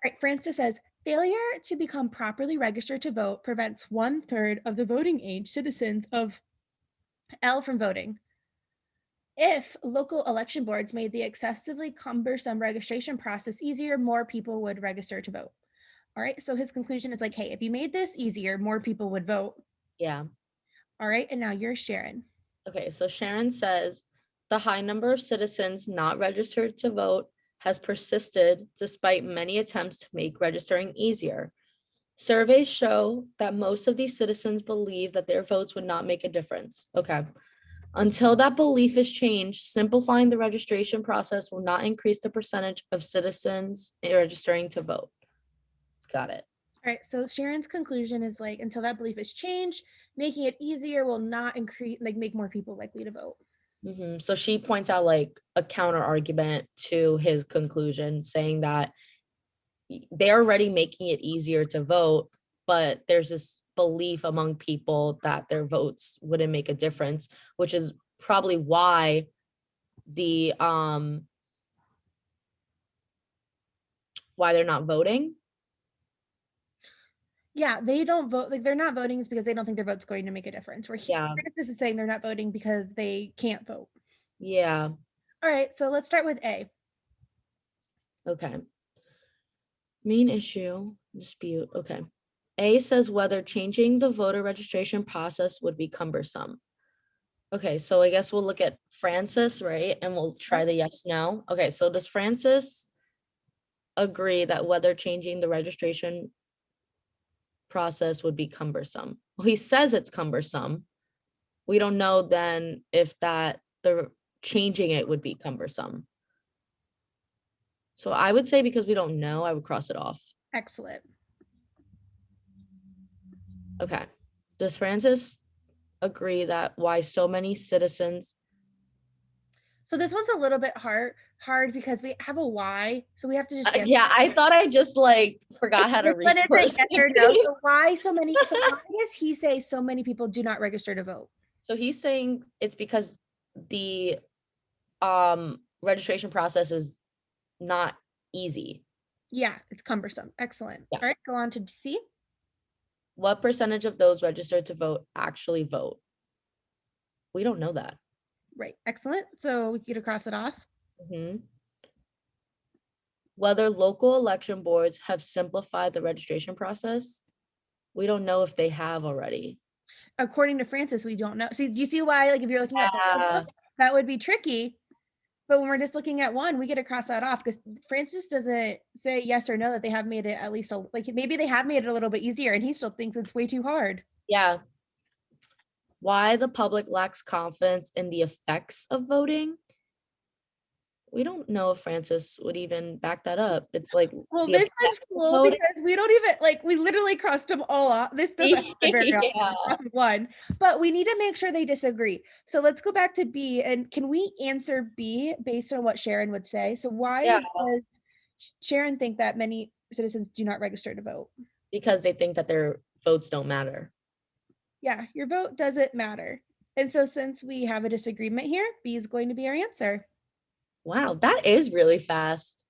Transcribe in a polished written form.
right, Francis says, failure to become properly registered to vote prevents 1/3 of the voting age citizens of L from voting. If local election boards made the excessively cumbersome registration process easier, more people would register to vote. All right, so his conclusion is like, hey, if you made this easier, more people would vote. Yeah. All right, and now you're Sharon. Okay, so Sharon says the high number of citizens not registered to vote has persisted despite many attempts to make registering easier. Surveys show that most of these citizens believe that their votes would not make a difference. Okay. Until that belief is changed, simplifying the registration process will not increase the percentage of citizens registering to vote. Got it. All right, so Sharon's conclusion is like, until that belief is changed, making it easier will not increase, like, make more people likely to vote. So she points out like a counter argument to his conclusion, saying that they're already making it easier to vote, but there's this belief among people that their votes wouldn't make a difference, which is probably why the why they're not voting. Yeah, they don't vote, like they're not voting is because they don't think their vote's going to make a difference. Where Yeah. Francis is saying they're not voting because they can't vote. Yeah. All right, so let's start with A. Okay. Main issue, dispute. Okay. A says whether changing the voter registration process would be cumbersome. Okay, so I guess we'll look at Francis, right? And we'll try the yes, no. Okay, so does Francis agree that whether changing the registration process would be cumbersome? Well, he says it's cumbersome. We don't know then if that the changing it would be cumbersome. So I would say because we don't know, I would cross it off. Excellent. Okay. Does Francis agree that why so many citizens So this one's a little bit hard because we have a why, so we have to just answer. yeah, I thought I just like forgot how to read But it's for a a yes or second. no. So why so many? So why does he say so many people do not register to vote? So he's saying it's because the registration process is not easy. Yeah, it's cumbersome. Excellent. Yeah. All right, go on to C. What percentage of those registered to vote actually vote? We don't know that. Right, excellent. So we get to cross it off. Mhm. Whether local election boards have simplified the registration process, we don't know if they have already. According to Francis, we don't know. See, do you see why, like, if you're looking at the Yeah. book, that would be tricky. But when we're just looking at one, we get to cross that off because Francis doesn't say yes or no that they have made it at least like maybe they have made it a little bit easier and he still thinks it's way too hard. Yeah. Why the public lacks confidence in the effects of voting? We don't know if Francis would even back that up. It's like Well, the this one's effects of cool voting. because we don't even like we literally crossed them all off. This doesn't happen very Yeah. often. It's not one, but we need to make sure they disagree. So let's go back to B and can we answer B based on what Sharon would say? So why Yeah. does Sharon think that many citizens do not register to vote? Because they think that their votes don't matter. Yeah, your vote doesn't matter. And so since we have a disagreement here, B is going to be our answer. Wow, that is really fast.